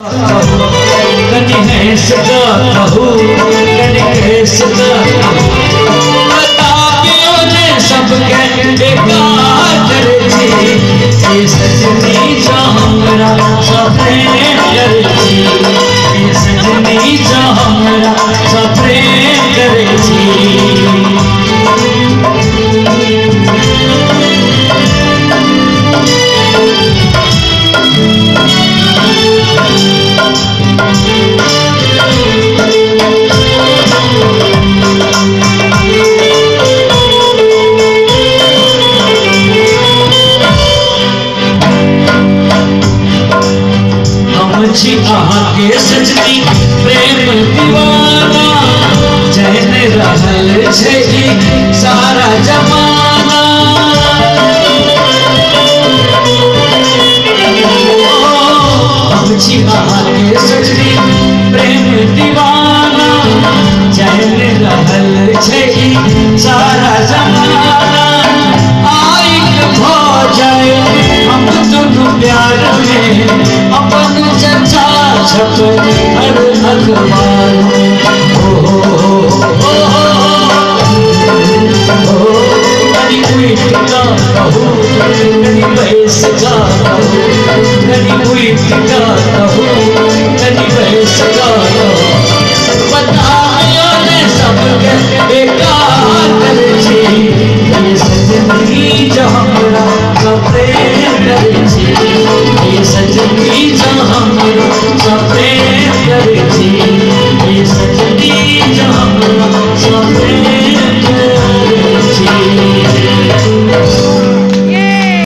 कनी है सदा कहू कनी है सदा बताबियो जे सब के बेकार करे छी ये सजनी जा हमरा सपने करे छी ये सजनी जा हमरा सपने करे छी आगे सजनी प्रेम दीवाना जैन रहल छै सारा जमाना हम छी आगे सजनी प्रेम दीवाना जैन रहल छै सारा जमाना आइक भ जाए हम दुनू प्यार में अपन चर्चा छप हर अखबार कनी मीठ का कहूँ कनी बैस का कहूँ